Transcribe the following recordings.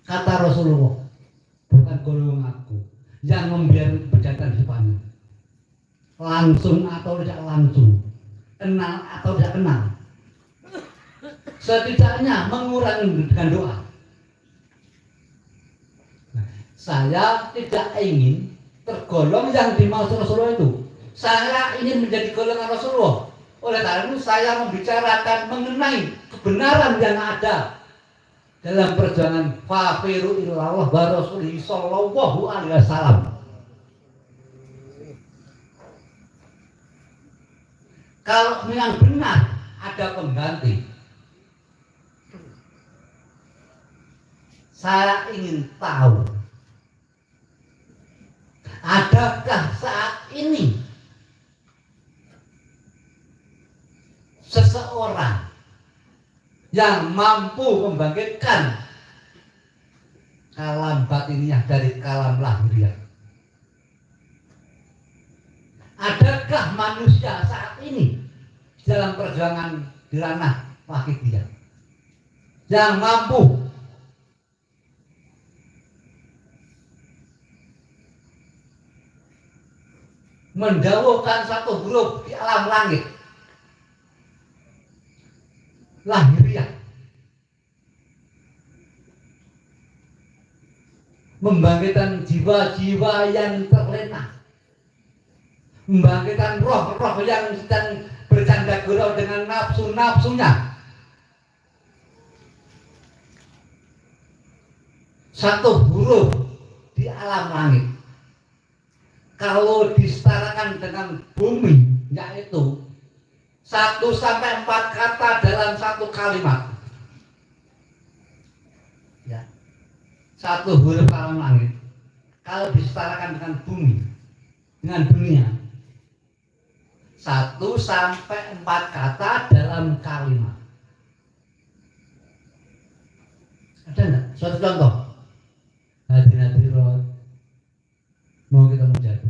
kata Rasulullah, bukan golongan aku yang membiarkan kejahatan sifatnya. Langsung atau tidak langsung, kenal atau tidak kenal, setidaknya mengurangi dengan doa. Saya tidak ingin tergolong yang dimaksud Rasulullah itu. Saya ingin menjadi golongan Rasulullah. Oleh karena itu saya membicarakan mengenai kebenaran yang ada dalam perjuangan fafiru ilallah wa rasulihi sallallahu alaihi wasallam. Kalau yang benar ada pengganti. Saya ingin tahu, adakah saat ini seseorang yang mampu membangkitkan kalam batiniah dari kalam lahiriah? Adakah manusia saat ini dalam perjuangan di ranah wakidiyah yang mampu mendawuhkan satu huruf di alam langit lahiriah, membangkitkan jiwa-jiwa yang terlena, membangkitkan roh-roh yang sedang bercanda gurau dengan nafsu-nafsunya. Satu huruf di alam langit kalau disetarakan dengan bumi, yaitu 1 sampai 4 kata dalam satu kalimat. Ya. Satu huruf alam langit kalau disetarakan dengan bumi, dengan dunia, 1 sampai 4 kata dalam kalimat. Ada enggak? Suatu contoh. Hadirat mau kita menjaga.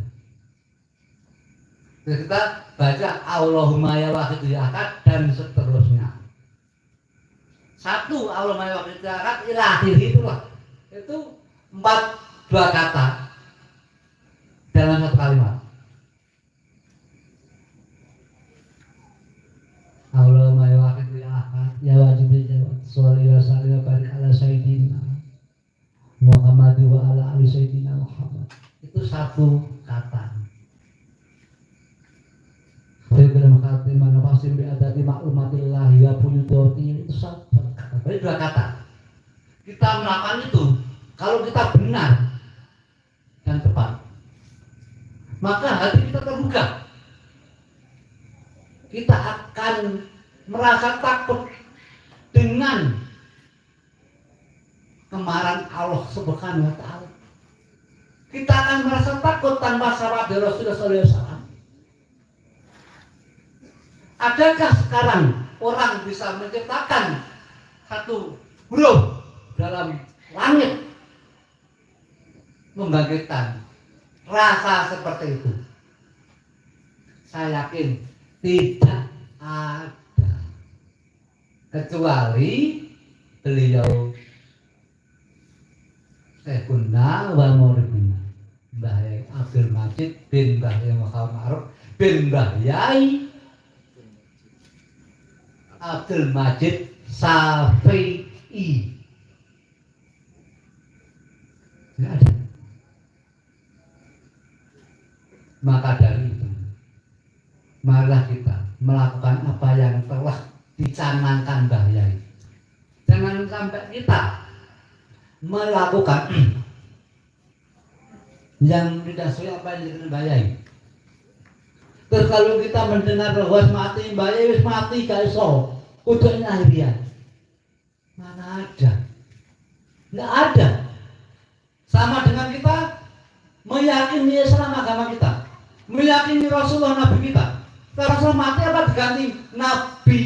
Kita baca Allahumma ya wahid ya ahad dan seterusnya. 1 Allahumma ya wahid ya ahad ila akhir itulah. Itu 2 kata dalam satu kalimat. Allahumma ya wahid ya ahad ya wajib ya sholli wa sallim wa barik ala sayyidina Muhammad wa ala ali sayyidina Muhammad. Itu 1 kata. Sebelum kata mana pasti berada di maklumatillah ya punyudoti itu 1 kata. Berarti 2 kata. Kita melakukan itu kalau kita benar dan tepat, maka hati kita terbuka. Kita akan merasa takut dengan kemarahan Allah Subhanahu wa taala. Kita akan merasa takut tanpa syarat dari Rasulullah SAW. Adakah sekarang orang bisa menciptakan satu huruf dalam langit membangkitkan rasa seperti itu? Saya yakin tidak ada, kecuali beliau Syekhuna wa Muribina Mbah Yai Abdul Majid bin Mbah Yai Muhammad Ma'ruf bin Mbah Yai Abdul Majid Syafi'i. Tidak ada. Maka dari itu, marilah kita melakukan apa yang telah dicanangkan Mbah Yai. Jangan sampai kita melakukan yang tidak sesuai apa yang dikenal Mbah Yai. Terus kalau kita mendengar bahwa mati Mbah Yai wis mati gak iso, udahnya akhirnya. Mana ada? Tidak ada. Sama dengan kita meyakini Islam agama kita, meyakini Rasulullah Nabi kita. Kalau Rasul mati apa diganti Nabi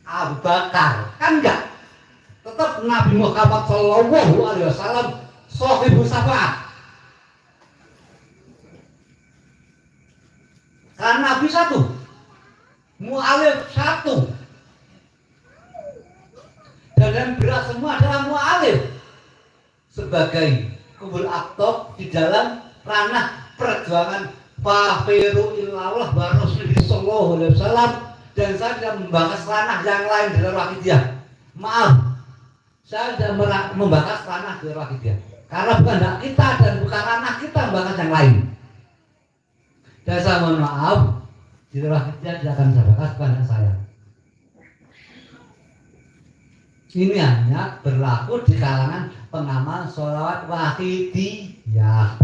Abu Bakar? Kan enggak. Tetap Nabi Muhammad Sallallahu Alaihi Wasallam Sohibus Syafaat. Karena Nabi 1, Mu'alif 1, dan dan berat semua adalah mu'alif sebagai kubul aktob di dalam ranah perjuangan fafiru ilallah wa rasulihi sallallahu alaihi wasallam. Dan saya tidak membahas ranah yang lain di luar akidiyah. Maaf, saya tidak membahas ranah di luar akidiyah karena bukan hak kita dan bukan ranah kita membahas yang lain. Dan saya mohon maaf, di luar akidiyah tidak akan saya bahas, bukan hak saya. Ini hanya berlaku di kalangan pengamal sholawat wahidiyah.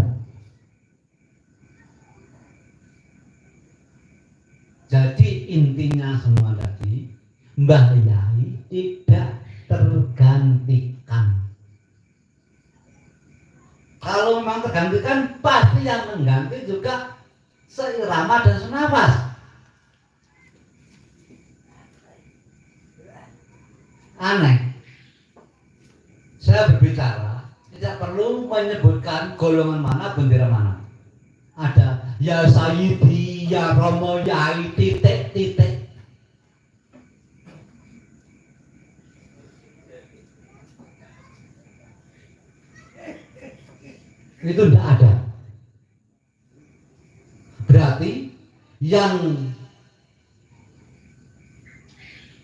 Jadi intinya semua tadi, Mbah Yai tidak tergantikan. Kalau memang tergantikan, pasti yang mengganti juga seirama dan senafas. Aneh. Saya berbicara tidak perlu menyebutkan golongan mana, bendera mana. Ada ya Sayyidi, ya Romo, Yai, titik. Itu tidak ada. Berarti yang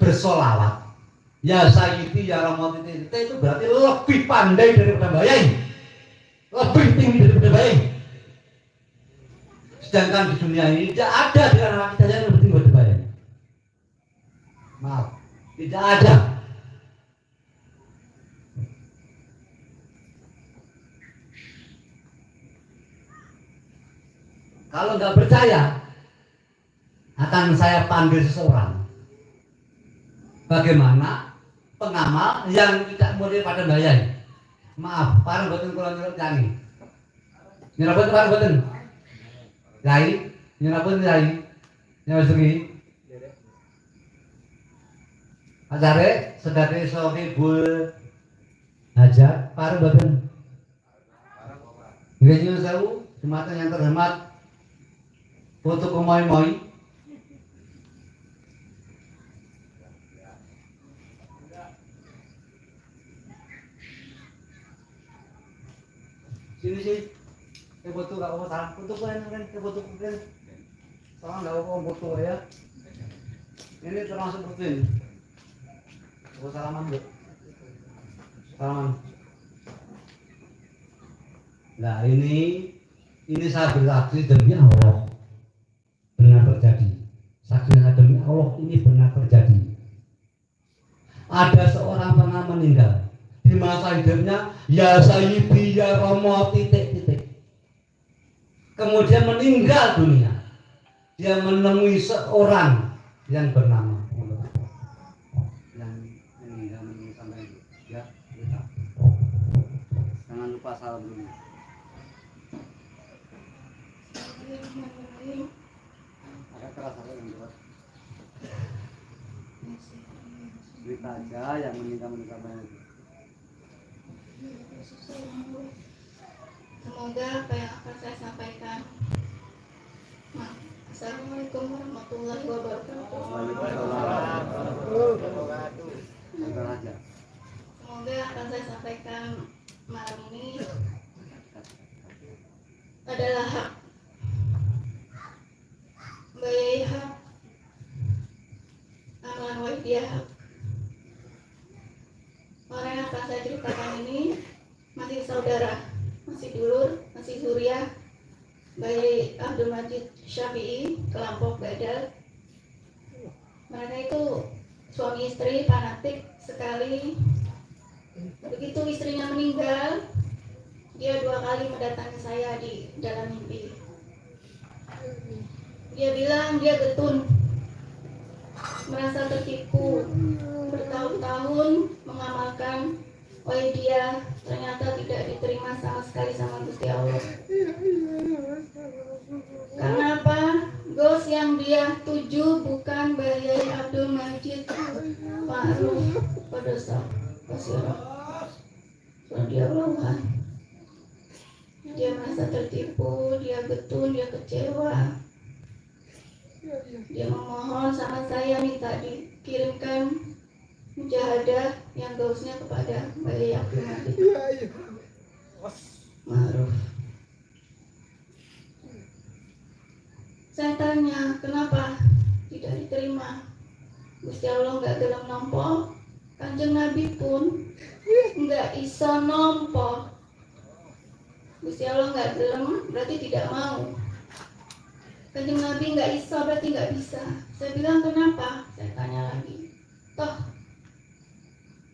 bersolawat ya Sayyidi, ya Romo, titik itu berarti lebih pandai daripada Mbah Yai, lebih tinggi daripada Mbah Yai. Sedangkan di dunia ini tidak ada di kalangan kita yang lebih tinggi daripada Mbah Yai. Maaf, tidak ada. Kalau nggak percaya, akan saya panggil seseorang. Bagaimana pengamal yang tidak mulia pada Mbah Yai? Maaf, para boten kula nyuwun nyanyi. Nyerapun para boten. Yai, nyerapun Yai. Nyawasuki. Acare sebagai sohibul hajat para boten. Nggih nyuwun sewu, jemaah yang terhormat. Foto kumoi-moi. Sini sih, foto gak apa salah, foto kalian kan, foto kalian, salah nggak apa foto ya. Ini termasuk foto ini. Oh salaman bu, salaman. Nah ini saya bersaksi demi Allah benar terjadi. Saksi saya demi Allah ini benar terjadi. Ada seorang pernah meninggal. Di masa hidupnya ya Sayyidi, ya Romo, titik. Kemudian meninggal dunia. Dia menemui seorang yang bernama yang meninggal sampai itu. Ya, kita. Jangan lupa salam dulu. Agak keras yang keras. Cerita aja yang meninggal sampai itu. Semoga apa yang akan saya sampaikan. Assalamualaikum warahmatullahi wabarakatuh. Semoga akan saya sampaikan malam ini adalah hak Mbah Yai, hak amalan wahidiyah, hak. Orang yang akan saya ceritakan ini masih saudara, masih dulur, masih zuriat Mbah Yai Abdul Majid Syafi'i, kelompok Badal. Mereka itu suami istri fanatik sekali. Begitu istrinya meninggal, dia 2 kali mendatangi saya di dalam mimpi. Dia bilang dia getun, merasa tertipu, bertahun-tahun mengamalkan wahidiyah, ternyata tidak diterima sama sekali sama Gusti Allah. Karena apa? Gos yang dia tuju bukan Mbah Yai Abdul Majid Ma'ruf Padosa Pasirah. Dia melawan. Dia merasa tertipu, dia getun, dia kecewa. Dia memohon sama saya minta dikirimkan mujahadah yang gausnya kepada Mbak Yai Abdul Majid Ma'ruf. Saya tanya, kenapa tidak diterima? Gusti Allah nggak gelem nompo, Kanjeng Nabi pun nggak iso nompo. Gusti Allah nggak gelem berarti tidak mau. Kanjeng Nabi nggak iso berarti nggak bisa. Saya bilang kenapa? Saya tanya lagi. Toh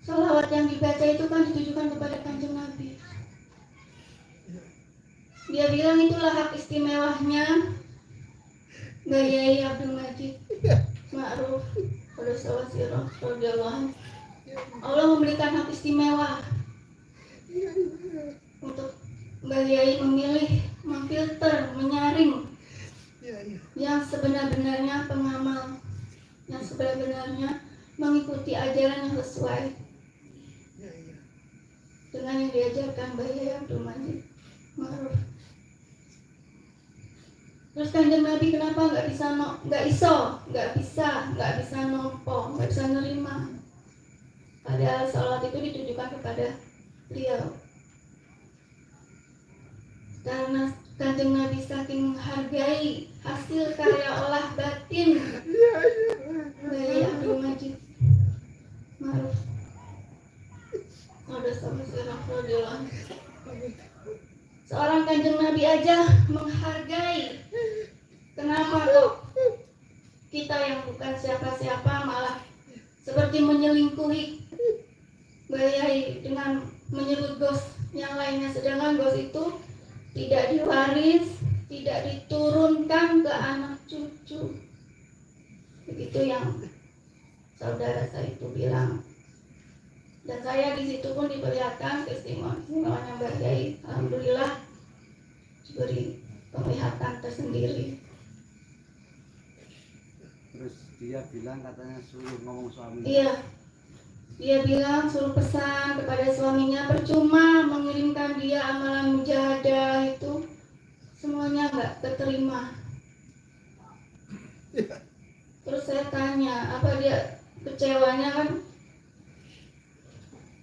sholawat yang dibaca itu kan ditujukan kepada Kanjeng Nabi. Dia bilang itulah hak istimewanya Mbak Yai Abdul Majid Ma'ruf radhiyallahu. Allah memberikan hak istimewa untuk Mbak Yai memilih, memfilter, menyaring yang sebenar-benarnya pengamal, yang sebenar-benarnya mengikuti ajaran yang sesuai dengan yang diajarkan Mbak Yai Abdul Majid Ma'ruf. Terus Kanjeng Nabi kenapa nggak bisa nompo, nggak bisa nerima? Padahal sholat itu ditujukan kepada beliau. Karena Kanjeng Nabi saking menghargai hasil karya olah batin dari Abdul Majid Ma'ruf. Seorang Kanjeng Nabi aja menghargai. Kenapa kok kita yang bukan siapa-siapa malah seperti menyelingkuhi Mbak Yai dengan menyebut gos yang lainnya, sedangkan gos itu tidak diwaris, tidak diturunkan ke anak cucu. Begitu yang saudara saya itu bilang. Dan saya di situ pun diperlihatkan keistimewaan Mbak Yai. Alhamdulillah diberi penglihatan tersendiri. Terus dia bilang katanya suruh ngomong suaminya. Iya, dia bilang suruh pesan kepada suaminya, percuma mengirimkan dia amalan mujahadah itu, semuanya nggak keterima. Terus saya tanya, apa dia kecewanya kan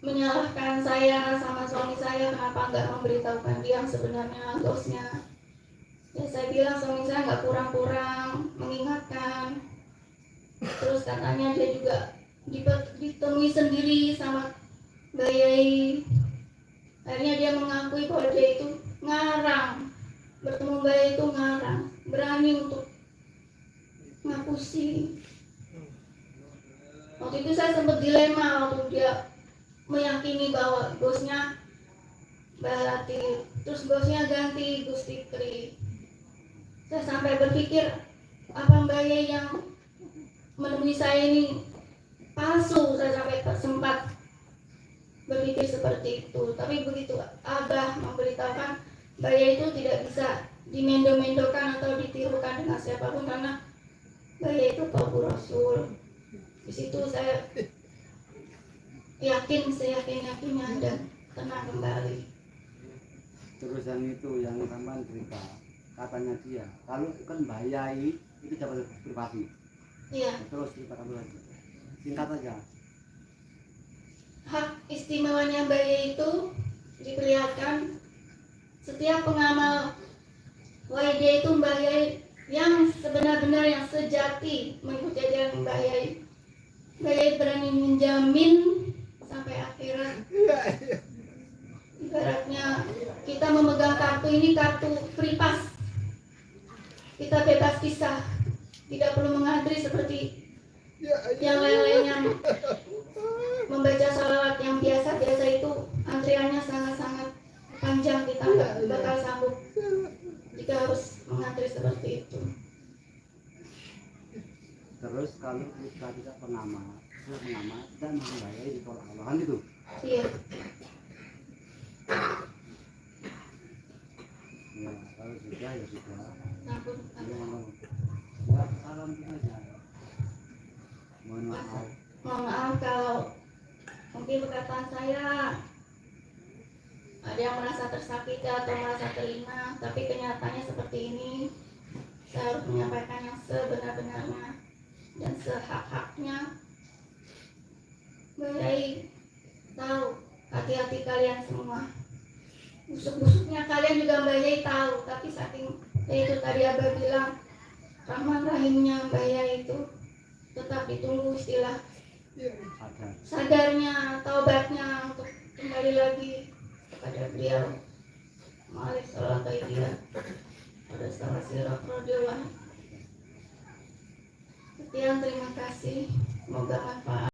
menyalahkan saya sama suami saya, kenapa nggak memberitahukan dia yang sebenarnya gosnya. Ya saya bilang suami saya nggak kurang-kurang mengingatkan. Terus katanya dia juga ditemui sendiri sama Mbak Yai. Akhirnya dia mengakui bahwa dia itu ngarang, bertemu Mbak Yai itu ngarang, berani untuk ngapusi. Waktu itu saya sempat dilema waktu dia meyakini bahwa bosnya Mbak Latif, terus bosnya ganti Gus Fikri. Saya sampai berpikir, apa Mbak Yai yang menemui saya ini palsu? Saya sampai sempat berpikir seperti itu. Tapi begitu Abah memberitahukan, Mbak Yai itu tidak bisa dimendo-mendokan atau ditirukan dengan siapapun, karena Mbak Yai itu Qabu Rasul. Di situ saya yakin, seyakin-yakinnya dan tenang kembali. Terus yang itu yang tambahan cerita, katanya dia kalau kan Mbak Yai itu dapat privasi. Iya. Terus cerita kamu lagi, singkat aja. Hak istimewanya Mbak Yai itu diperlihatkan setiap pengamal YD itu Mbak Yai yang sebenar-benar, yang sejati mengikuti ajaran Mbak Yai. Mbak Yai berani menjamin sampai akhirat. Ibaratnya kita memegang kartu ini, kartu free pass. Kita bebas kisah, tidak perlu mengantri seperti yang lain-lainnya membaca salawat yang biasa-biasa itu. Antriannya sangat-sangat panjang, kita nggak bakal sanggup jika harus mengantri seperti itu. Terus kalau kita tidak pengamal dan membayar ditolak Allah, kan itu? Iya. Ya, kalau sudah ya sudah. Ampun. Ya, salam aja. Mohon maaf. Mohon maaf kalau mungkin perkataan saya ada yang merasa tersakiti atau merasa terhina, tapi kenyataannya seperti ini. Saya harus menyampaikan yang sebenar-benarnya dan sehak-haknya. Mbak Yai tahu hati-hati kalian semua. Busuk-busuknya kalian juga Mbak Yai tahu, tapi saking itu tadi Abah bilang Rahman Rahimnya Mbak Yai itu tetap ditunggu istilah sadarnya, taubatnya untuk kembali lagi kepada beliau. Mari sholat dia pada salah sirat radhiyallahu. Sekian, terima kasih, semoga manfaat.